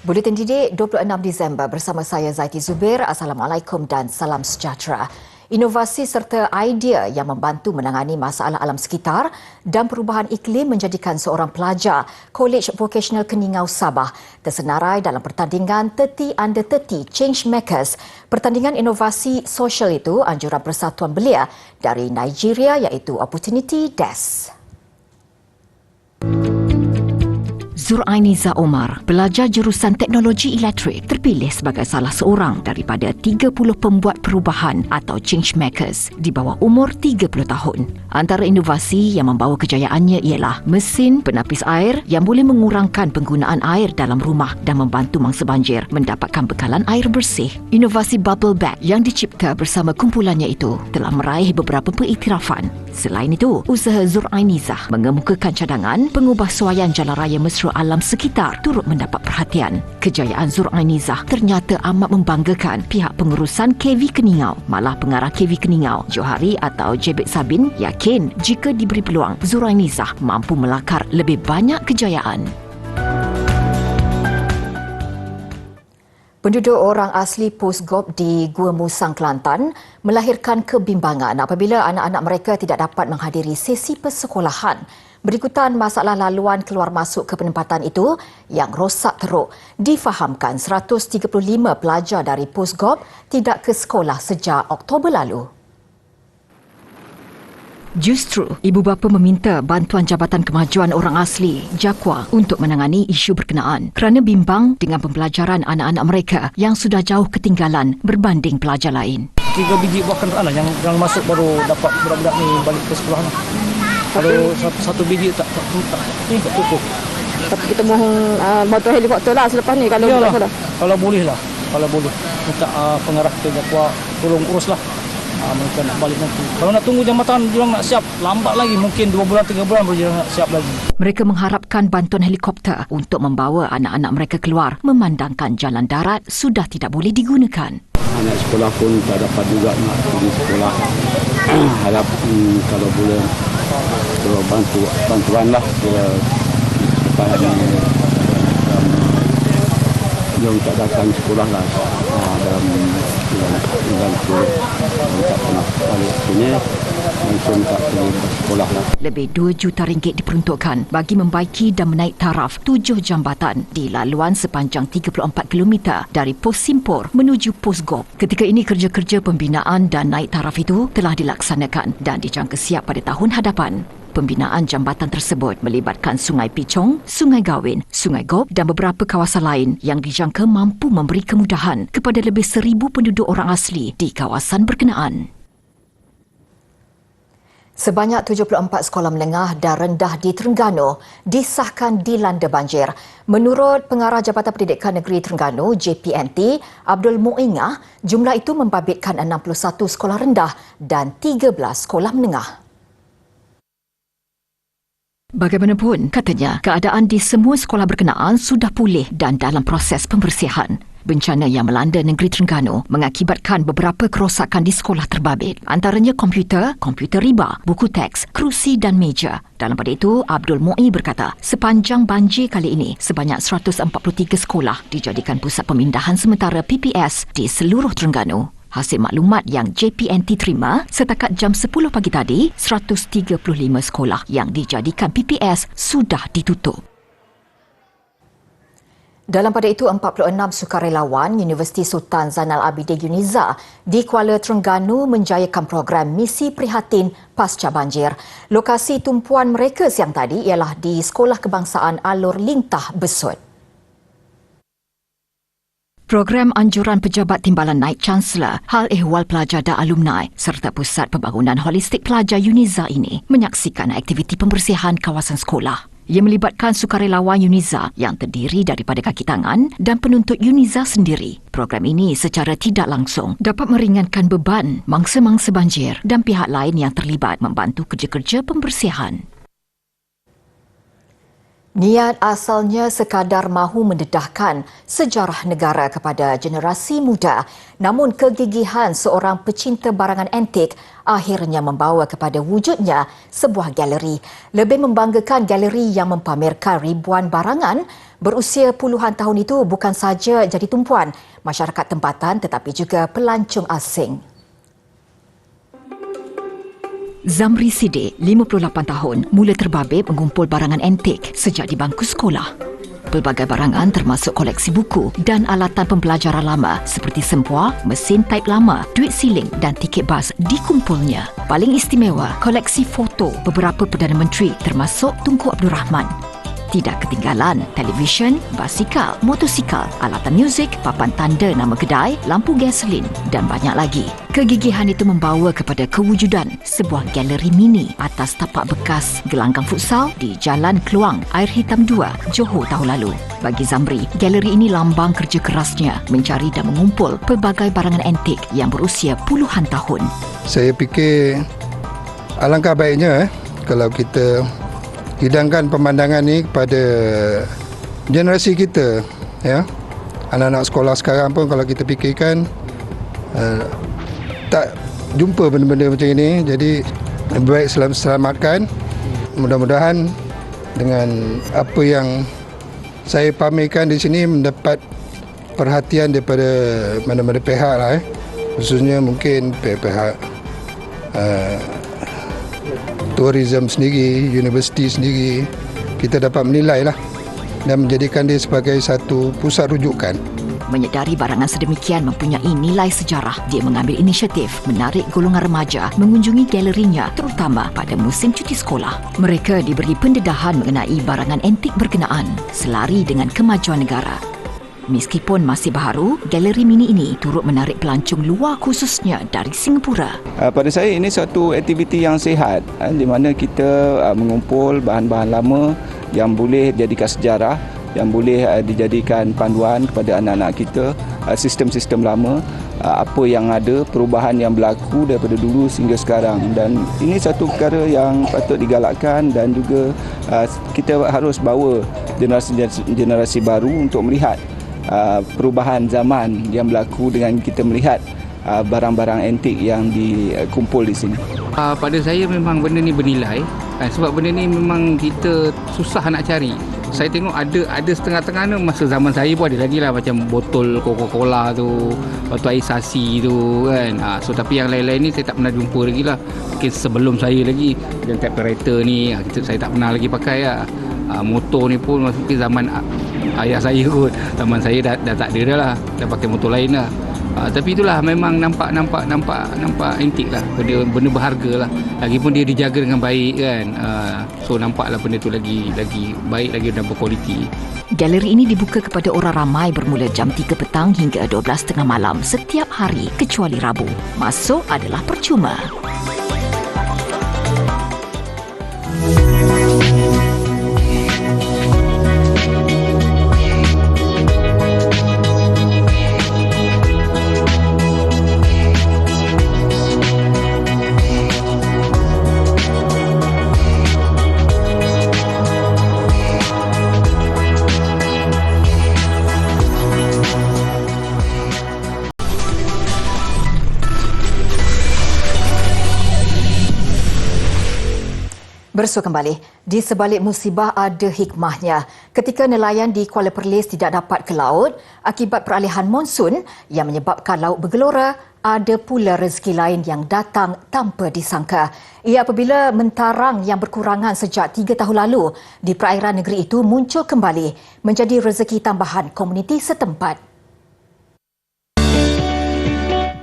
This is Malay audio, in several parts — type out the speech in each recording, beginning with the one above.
Buletin Didik 26 Disember bersama saya Zaiti Zubir. Assalamualaikum dan salam sejahtera. Inovasi serta idea yang membantu menangani masalah alam sekitar dan perubahan iklim menjadikan seorang pelajar Kolej Vocational Keningau Sabah tersenarai dalam pertandingan 30 Under 30 Change Makers. Pertandingan inovasi sosial itu anjuran persatuan belia dari Nigeria iaitu Opportunity Desk. Zurainiza Omar, pelajar jurusan teknologi elektrik, terpilih sebagai salah seorang daripada 30 pembuat perubahan atau change makers di bawah umur 30 tahun. Antara inovasi yang membawa kejayaannya ialah mesin penapis air yang boleh mengurangkan penggunaan air dalam rumah dan membantu mangsa banjir mendapatkan bekalan air bersih. Inovasi bubble bag yang dicipta bersama kumpulannya itu telah meraih beberapa pengiktirafan. Selain itu, usaha Zurainiza mengemukakan cadangan pengubah suaian jalan raya mesra alam sekitar turut mendapat perhatian. Kejayaan Zurainiza ternyata amat membanggakan pihak pengurusan KV Keningau. Malah pengarah KV Keningau, Johari atau Jebek Sabin, yakin jika diberi peluang, Zurainiza mampu melakar lebih banyak kejayaan. Penduduk orang asli Postgop di Gua Musang, Kelantan melahirkan kebimbangan apabila anak-anak mereka tidak dapat menghadiri sesi persekolahan berikutan masalah laluan keluar masuk ke penempatan itu yang rosak teruk. Difahamkan 135 pelajar dari Postgop tidak ke sekolah sejak Oktober lalu. Justru, ibu bapa meminta bantuan Jabatan Kemajuan Orang Asli, JAKWA, untuk menangani isu berkenaan kerana bimbang dengan pembelajaran anak-anak mereka yang sudah jauh ketinggalan berbanding pelajar lain. 3 biji buah kenderaan lah yang masuk baru dapat budak-budak ni balik ke sekolah. Kalau satu biji tak cukup. Tapi kita mohon bantuan helikopter lah selepas ni kalau tak ada. Kalau boleh lah. Kalau boleh. Minta pengarah ke JAKWA tolong uruslah. Mereka nak balik nanti. Kalau nak tunggu jambatan, diorang nak siap. Lambat lagi. Mungkin 2 bulan, 3 bulan baru diorang nak siap lagi. Mereka mengharapkan bantuan helikopter untuk membawa anak-anak mereka keluar memandangkan jalan darat sudah tidak boleh digunakan. Anak sekolah pun tak dapat juga nak pergi sekolah. Harap kalau boleh bantuanlah supaya yang tak datang sekolah lah dalam bulan 10 tak pernah balik sini langsung tak pergi sekolah lah. Lebih RM2 juta diperuntukkan bagi membaiki dan menaik taraf 7 jambatan di laluan sepanjang 34 km dari Pos Simpor menuju Pos Gop. Ketika ini kerja-kerja pembinaan dan naik taraf itu telah dilaksanakan dan dijangka siap pada tahun hadapan. Pembinaan jambatan tersebut melibatkan Sungai Picong, Sungai Gawin, Sungai Gop dan beberapa kawasan lain yang dijangka mampu memberi kemudahan kepada lebih 1,000 penduduk orang asli di kawasan berkenaan. Sebanyak 74 sekolah menengah dan rendah di Terengganu disahkan dilanda banjir. Menurut Pengarah Jabatan Pendidikan Negeri Terengganu, JPNT, Abdul Muingah, jumlah itu membabitkan 61 sekolah rendah dan 13 sekolah menengah. Bagaimanapun, katanya, keadaan di semua sekolah berkenaan sudah pulih dan dalam proses pembersihan. Bencana yang melanda negeri Terengganu mengakibatkan beberapa kerosakan di sekolah terbabit. Antaranya komputer riba, buku teks, kerusi dan meja. Dalam pada itu, Abdul Mu'i berkata, sepanjang banjir kali ini, sebanyak 143 sekolah dijadikan pusat pemindahan sementara PPS di seluruh Terengganu. Hasil maklumat yang JPNT terima, setakat jam 10 pagi tadi, 135 sekolah yang dijadikan PPS sudah ditutup. Dalam pada itu, 46 sukarelawan Universiti Sultan Zainal Abidin UNIZA di Kuala Terengganu menjayakan program Misi Prihatin Pasca Banjir. Lokasi tumpuan mereka siang tadi ialah di Sekolah Kebangsaan Alor Lintah Besut. Program anjuran Pejabat Timbalan Naib Chancellor, Hal Ehwal Pelajar dan Alumni serta Pusat Pembangunan Holistik Pelajar UNIZA ini menyaksikan aktiviti pembersihan kawasan sekolah. Ia melibatkan sukarelawan UNIZA yang terdiri daripada kaki tangan dan penuntut UNIZA sendiri. Program ini secara tidak langsung dapat meringankan beban mangsa-mangsa banjir dan pihak lain yang terlibat membantu kerja-kerja pembersihan. Niat asalnya sekadar mahu mendedahkan sejarah negara kepada generasi muda, namun kegigihan seorang pecinta barangan antik akhirnya membawa kepada wujudnya sebuah galeri. Lebih membanggakan, galeri yang mempamerkan ribuan barangan berusia puluhan tahun itu bukan saja jadi tumpuan masyarakat tempatan tetapi juga pelancong asing. Zamri Siddiq, 58 tahun, mula terbabit mengumpul barangan antik sejak di bangku sekolah. Pelbagai barangan termasuk koleksi buku dan alatan pembelajaran lama seperti sempuar, mesin taip lama, duit siling dan tiket bas dikumpulnya. Paling istimewa, koleksi foto beberapa Perdana Menteri termasuk Tunku Abdul Rahman. Tidak ketinggalan televisyen, basikal, motosikal, alatan muzik, papan tanda nama kedai, lampu gasolin dan banyak lagi. Kegigihan itu membawa kepada kewujudan sebuah galeri mini atas tapak bekas gelanggang futsal di Jalan Keluang, Air Hitam 2, Johor tahun lalu. Bagi Zamri, galeri ini lambang kerja kerasnya mencari dan mengumpul pelbagai barangan antik yang berusia puluhan tahun. Saya fikir alangkah baiknya kalau kita hidangkan pemandangan ni kepada generasi kita, ya. Anak-anak sekolah sekarang pun kalau kita fikirkan tak jumpa benda-benda macam ini, jadi lebih baik selamatkan. Mudah-mudahan dengan apa yang saya pamerkan di sini mendapat perhatian daripada mana-mana pihak lah, khususnya mungkin pihak tourism sendiri, universiti sendiri. Kita dapat menilai lah dan menjadikan dia sebagai satu pusat rujukan. Menyedari barangan sedemikian mempunyai nilai sejarah, dia mengambil inisiatif menarik golongan remaja mengunjungi galerinya terutama pada musim cuti sekolah. Mereka diberi pendedahan mengenai barangan antik berkenaan selari dengan kemajuan negara. Meskipun masih baharu, galeri mini ini turut menarik pelancong luar khususnya dari Singapura. Pada saya ini satu aktiviti yang sihat di mana kita mengumpul bahan-bahan lama yang boleh dijadikan sejarah, yang boleh dijadikan panduan kepada anak-anak kita, sistem-sistem lama, apa yang ada, perubahan yang berlaku daripada dulu sehingga sekarang. Dan ini satu perkara yang patut digalakkan dan juga kita harus bawa generasi baru untuk melihat perubahan zaman yang berlaku dengan kita melihat barang-barang antik yang dikumpul di sini. Pada saya memang benda ni bernilai, sebab benda ni memang kita susah nak cari. Saya tengok ada setengah-tengah ni masa zaman saya pun ada lagi lah, macam botol Coca-Cola tu, botol air sasi tu kan. So tapi yang lain-lain ni saya tak pernah jumpa lagi lah. Mungkin sebelum saya lagi, dan typewriter ni saya tak pernah lagi pakai lah. Motor ni pun mungkin zaman ayah saya kot, zaman saya dah tak ada dah lah, dah pakai motor lain lah. Tapi itulah memang nampak antik lah, benda berharga lah. Lagipun dia dijaga dengan baik kan. So nampaklah benda tu lagi baik lagi dan berkualiti. Galeri ini dibuka kepada orang ramai bermula jam 3 petang hingga 12.30 malam setiap hari kecuali Rabu. Masuk adalah percuma. Bersua kembali, di sebalik musibah ada hikmahnya. Ketika nelayan di Kuala Perlis tidak dapat ke laut akibat peralihan monsun yang menyebabkan laut bergelora, ada pula rezeki lain yang datang tanpa disangka. Ia apabila mentarang yang berkurangan sejak 3 tahun lalu di perairan negeri itu muncul kembali menjadi rezeki tambahan komuniti setempat.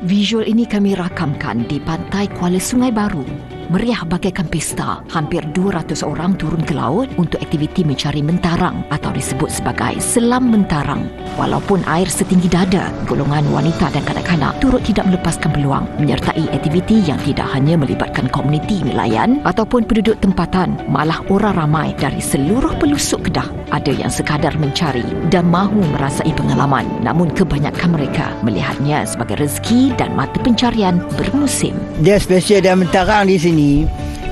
Visual ini kami rakamkan di pantai Kuala Sungai Baru. Meriah bagaikan pesta, hampir 200 orang turun ke laut untuk aktiviti mencari mentarang atau disebut sebagai selam mentarang. Walaupun air setinggi dada, golongan wanita dan kanak-kanak turut tidak melepaskan peluang menyertai aktiviti yang tidak hanya melibatkan komuniti nelayan ataupun penduduk tempatan, malah orang ramai dari seluruh pelosok Kedah. Ada yang sekadar mencari dan mahu merasai pengalaman, namun kebanyakan mereka melihatnya sebagai rezeki dan mata pencarian bermusim. Dia special dan mentarang di sini.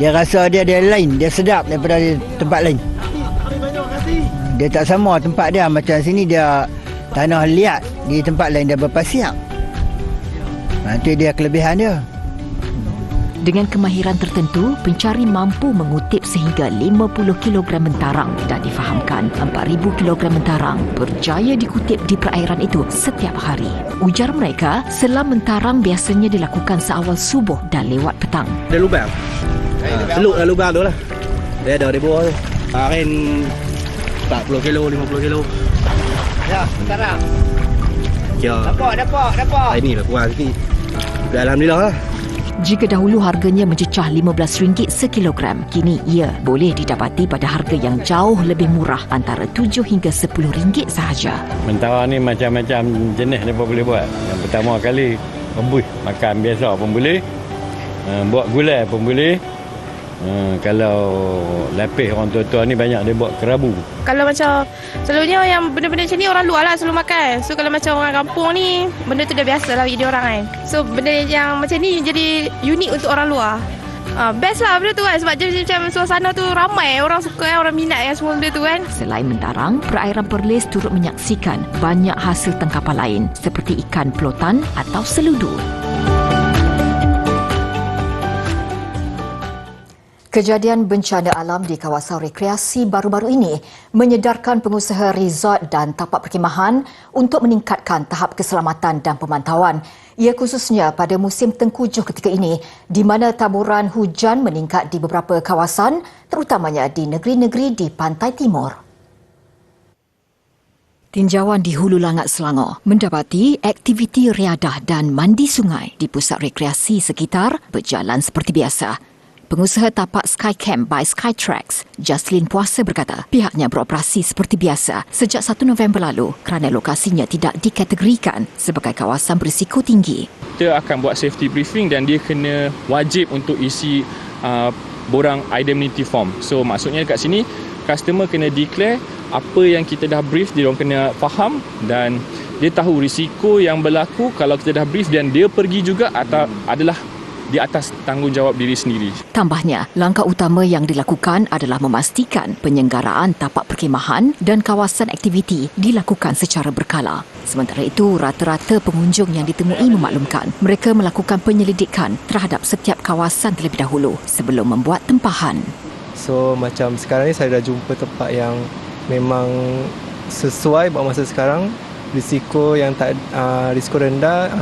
Dia rasa dia lain, dia sedap daripada tempat lain. Dia tak sama tempat dia. Macam sini dia tanah liat, di tempat lain dia berpasir. Itu dia kelebihan dia. Dengan kemahiran tertentu, pencari mampu mengutip sehingga 50 kg mentarang dan difahamkan 4,000 kg mentarang berjaya dikutip di perairan itu setiap hari. Ujar mereka, selam mentarang biasanya dilakukan seawal subuh dan lewat petang. Ada lubang. Seluk lah lubang tu lah. Dia ada di bawah tu. Marin 40 kilo, 50 kilo. Ya, mentarang. Ya. Dapat. Ini lah kurang sikit. Alhamdulillah lah. Jika dahulu harganya mencecah RM15 sekilogram, kini ia boleh didapati pada harga yang jauh lebih murah antara RM7 hingga RM10 sahaja. Mentarang ni macam-macam jenis mereka boleh buat. Yang pertama kali, rebus makan biasa pun boleh. Buat gulai pun boleh. Kalau lapis orang tua-tua ni banyak dia buat kerabu. Kalau macam selalunya yang benda-benda macam ni orang luar lah selalu makan. So kalau macam orang kampung ni, benda tu dah biasa lah bagi dia orang kan. So benda yang macam ni jadi unik untuk orang luar. Best lah benda tu kan, sebab dia macam suasana tu ramai, orang suka kan, orang minat kan semua benda tu kan. Selain mentarang, perairan Perlis turut menyaksikan banyak hasil tangkapan lain seperti ikan pelotan atau seludu. Kejadian bencana alam di kawasan rekreasi baru-baru ini menyedarkan pengusaha resort dan tapak perkhemahan untuk meningkatkan tahap keselamatan dan pemantauan. Ia khususnya pada musim tengkujuh ketika ini di mana taburan hujan meningkat di beberapa kawasan terutamanya di negeri-negeri di pantai timur. Tinjauan di Hulu Langat Selangor mendapati aktiviti riadah dan mandi sungai di pusat rekreasi sekitar berjalan seperti biasa. Pengusaha tapak Skycamp by Skytrax, Jaslyn Puasa berkata pihaknya beroperasi seperti biasa sejak 1 November lalu kerana lokasinya tidak dikategorikan sebagai kawasan berisiko tinggi. Kita akan buat safety briefing dan dia kena wajib untuk isi borang indemnity form. So maksudnya dekat sini customer kena declare apa yang kita dah brief, dia orang kena faham dan dia tahu risiko yang berlaku kalau kita dah brief dan dia pergi juga adalah di atas tanggungjawab diri sendiri. Tambahnya, langkah utama yang dilakukan adalah memastikan penyelenggaraan tapak perkhemahan dan kawasan aktiviti dilakukan secara berkala. Sementara itu, rata-rata pengunjung yang ditemui memaklumkan mereka melakukan penyelidikan terhadap setiap kawasan terlebih dahulu sebelum membuat tempahan. So, macam sekarang ni saya dah jumpa tempat yang memang sesuai buat masa sekarang. Risiko yang risiko rendah,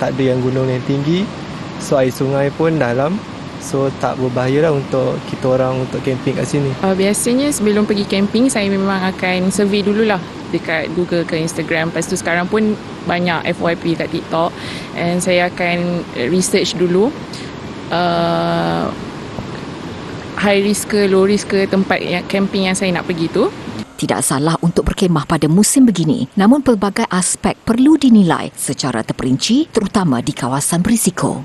tak ada yang gunung yang tinggi. So air sungai pun dalam, so tak berbahaya lah untuk kita orang untuk camping kat sini. Biasanya sebelum pergi camping saya memang akan survey dululah dekat Google ke Instagram. Lepas tu sekarang pun banyak FYP kat TikTok and saya akan research dulu high risk ke low risk ke tempat camping yang saya nak pergi tu. Tidak salah untuk berkemah pada musim begini, namun pelbagai aspek perlu dinilai secara terperinci terutama di kawasan berisiko.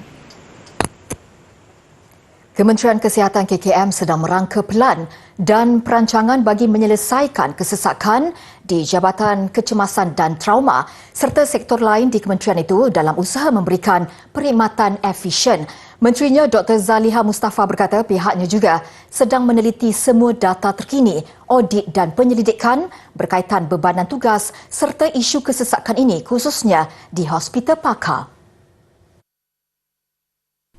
Kementerian Kesihatan KKM sedang merangka pelan dan perancangan bagi menyelesaikan kesesakan di Jabatan Kecemasan dan Trauma serta sektor lain di kementerian itu dalam usaha memberikan perkhidmatan efisien. Menterinya Dr. Zaliha Mustafa berkata pihaknya juga sedang meneliti semua data terkini, audit dan penyelidikan berkaitan bebanan tugas serta isu kesesakan ini khususnya di Hospital Pakar.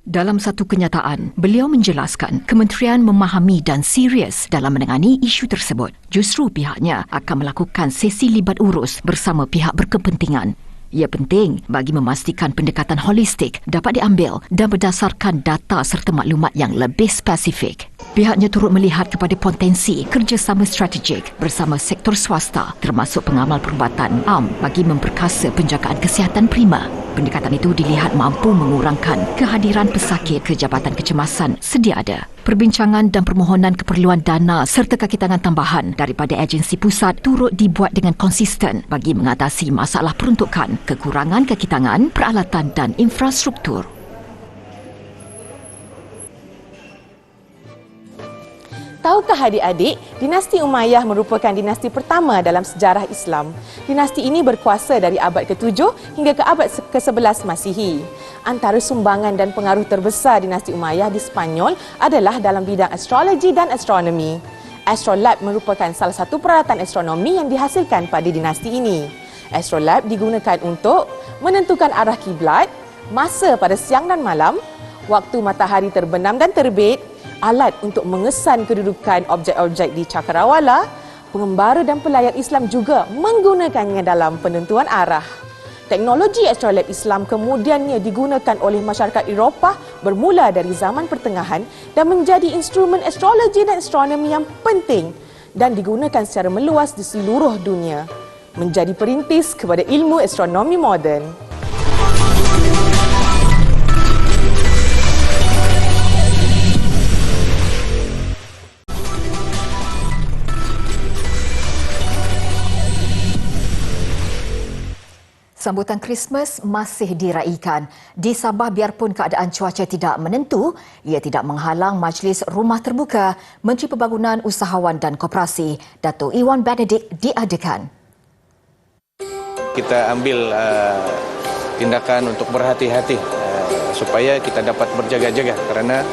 Dalam satu kenyataan, beliau menjelaskan kementerian memahami dan serius dalam menangani isu tersebut. Justru pihaknya akan melakukan sesi libat urus bersama pihak berkepentingan. Ia penting bagi memastikan pendekatan holistik dapat diambil dan berdasarkan data serta maklumat yang lebih spesifik. Pihaknya turut melihat kepada potensi kerjasama strategik bersama sektor swasta termasuk pengamal perubatan am bagi memperkasa penjagaan kesihatan prima. Pendekatan itu dilihat mampu mengurangkan kehadiran pesakit ke Jabatan Kecemasan sedia ada. Perbincangan dan permohonan keperluan dana serta kaki tangan tambahan daripada agensi pusat turut dibuat dengan konsisten bagi mengatasi masalah peruntukan, kekurangan kaki tangan, peralatan dan infrastruktur. Tahukah adik-adik, dinasti Umayyah merupakan dinasti pertama dalam sejarah Islam. Dinasti ini berkuasa dari abad ke-7 hingga ke abad ke-11 Masihi. Antara sumbangan dan pengaruh terbesar dinasti Umayyah di Sepanyol adalah dalam bidang astrologi dan astronomi. Astrolab merupakan salah satu peralatan astronomi yang dihasilkan pada dinasti ini. Astrolab digunakan untuk menentukan arah kiblat, masa pada siang dan malam, waktu matahari terbenam dan terbit, alat untuk mengesan kedudukan objek-objek di cakrawala. Pengembara dan pelayar Islam juga menggunakannya dalam penentuan arah. Teknologi Astrolab Islam kemudiannya digunakan oleh masyarakat Eropah bermula dari zaman pertengahan dan menjadi instrumen astrologi dan astronomi yang penting dan digunakan secara meluas di seluruh dunia, menjadi perintis kepada ilmu astronomi moden. Sambutan Krismas masih diraikan. Di Sabah, biarpun keadaan cuaca tidak menentu, ia tidak menghalang majlis rumah terbuka Menteri Pembangunan Usahawan dan Koperasi, Dato' Iwan Benedict diadakan. Kita ambil tindakan untuk berhati-hati supaya kita dapat berjaga-jaga kerana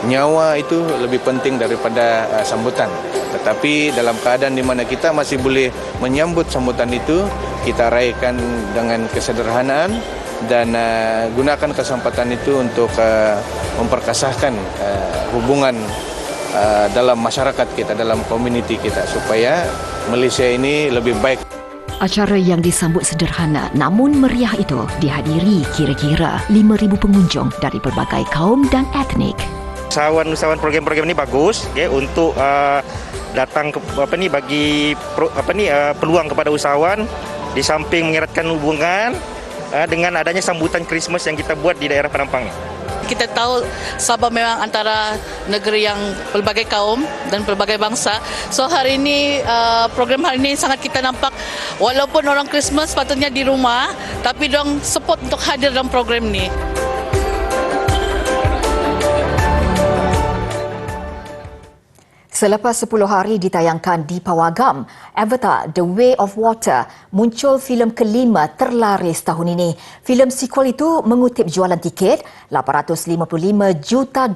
nyawa itu lebih penting daripada sambutan. Tetapi dalam keadaan di mana kita masih boleh menyambut sambutan itu, kita raikan dengan kesederhanaan dan gunakan kesempatan itu untuk memperkasahkan hubungan dalam masyarakat kita, dalam komuniti kita supaya Malaysia ini lebih baik. Acara yang disambut sederhana namun meriah itu dihadiri kira-kira 5,000 pengunjung dari berbagai kaum dan etnik. Usahawan program-program ini bagus untuk datang bagi peluang kepada usahawan di samping mengeratkan hubungan dengan adanya sambutan Krismas yang kita buat di daerah Padang Pangai. Kita tahu Sabah memang antara negeri yang pelbagai kaum dan pelbagai bangsa. So hari ini program hari ini sangat kita nampak walaupun orang Krismas patutnya di rumah tapi dong support untuk hadir dalam program ini. Selepas 10 hari ditayangkan di Pawagam, Avatar The Way of Water muncul filem kelima terlaris tahun ini. Filem sequel itu mengutip jualan tiket $855 juta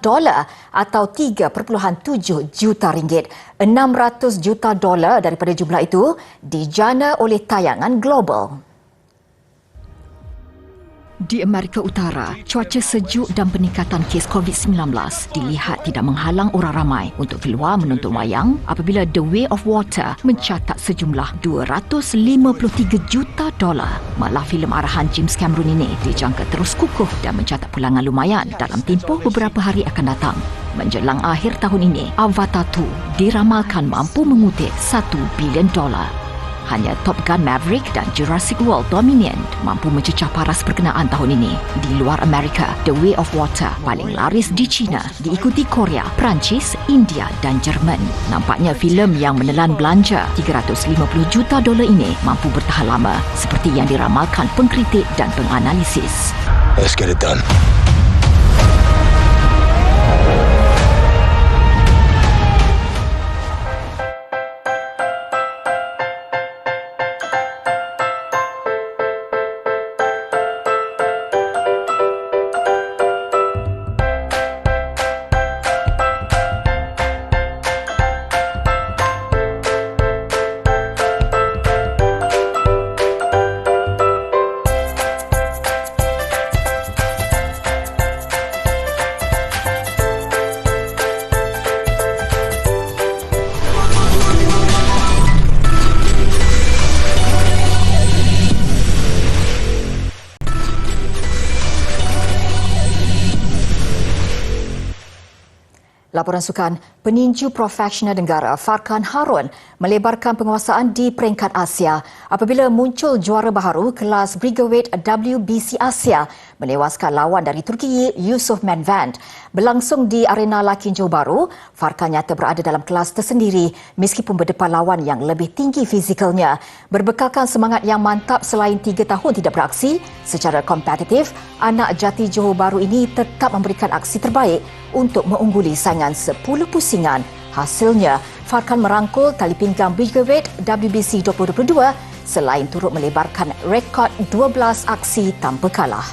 atau 3.7 juta ringgit. $600 juta daripada jumlah itu dijana oleh tayangan global. Di Amerika Utara, cuaca sejuk dan peningkatan kes COVID-19 dilihat tidak menghalang orang ramai untuk keluar menonton wayang apabila The Way of Water mencatat sejumlah $253 juta. Malah filem arahan James Cameron ini dijangka terus kukuh dan mencatat pulangan lumayan dalam tempoh beberapa hari akan datang. Menjelang akhir tahun ini, Avatar 2 diramalkan mampu mengutip $1 bilion. Hanya Top Gun Maverick dan Jurassic World Dominion mampu mencecah paras perkenaan tahun ini. Di luar Amerika, The Way of Water paling laris di China, diikuti Korea, Perancis, India dan Jerman. Nampaknya filem yang menelan belanja $350 juta ini mampu bertahan lama seperti yang diramalkan pengkritik dan penganalisis. Let's get it done. Laporan sukan, peninju profesional negara Farkan Harun melebarkan penguasaan di peringkat Asia apabila muncul juara baharu kelas Briggerweight WBC Asia menewaskan lawan dari Turki Yusuf Menvand. Berlangsung di Arena Lakin Johor Bahru, Farkan nyata berada dalam kelas tersendiri meskipun berdepan lawan yang lebih tinggi fizikalnya. Berbekalkan semangat yang mantap selain 3 tahun tidak beraksi secara kompetitif, anak jati Johor Bahru ini tetap memberikan aksi terbaik untuk mengungguli saingan 10 pusingan. Hasilnya, Farkan merangkul tali pinggang Briggerweight WBC 2022 selain turut melebarkan rekod 12 aksi tanpa kalah.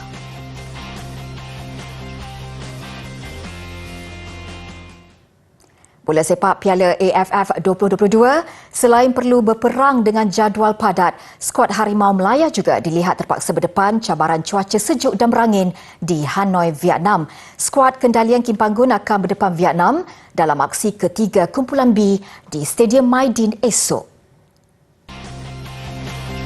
Bola sepak Piala AFF 2022 selain perlu berperang dengan jadual padat, skuad Harimau Melaya juga dilihat terpaksa berdepan cabaran cuaca sejuk dan berangin di Hanoi, Vietnam. Skuad kendalian Kim Panggun akan berdepan Vietnam dalam aksi ketiga kumpulan B di Stadium Maidin esok.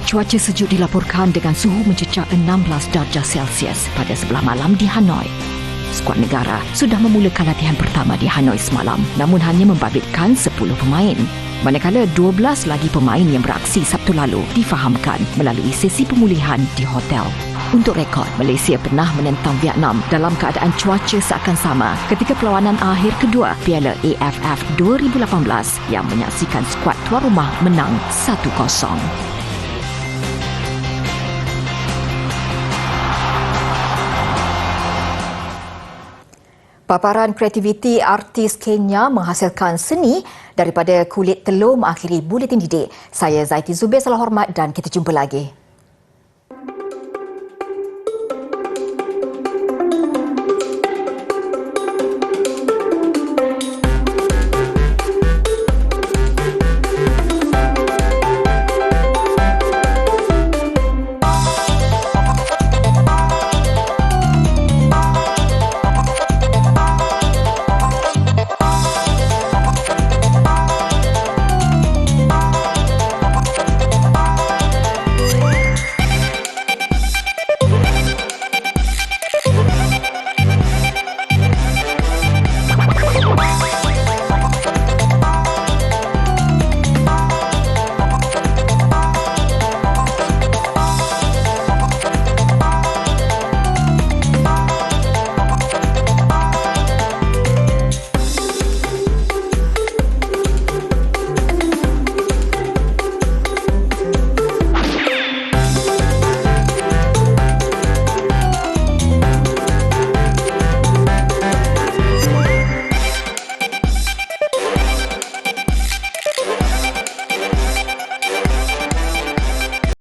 Cuaca sejuk dilaporkan dengan suhu mencecah 16 darjah Celsius pada sebelah malam di Hanoi. Skuad negara sudah memulakan latihan pertama di Hanoi semalam, namun hanya membabitkan 10 pemain. Manakala 12 lagi pemain yang beraksi Sabtu lalu difahamkan melalui sesi pemulihan di hotel. Untuk rekod, Malaysia pernah menentang Vietnam dalam keadaan cuaca seakan sama ketika perlawanan akhir kedua Piala AFF 2018 yang menyaksikan skuad tuan rumah menang 1-0. Paparan kreativiti artis Kenya menghasilkan seni daripada kulit telur mengakhiri Buletin Didik. Saya Zaiti Zubir, salam hormat dan kita jumpa lagi.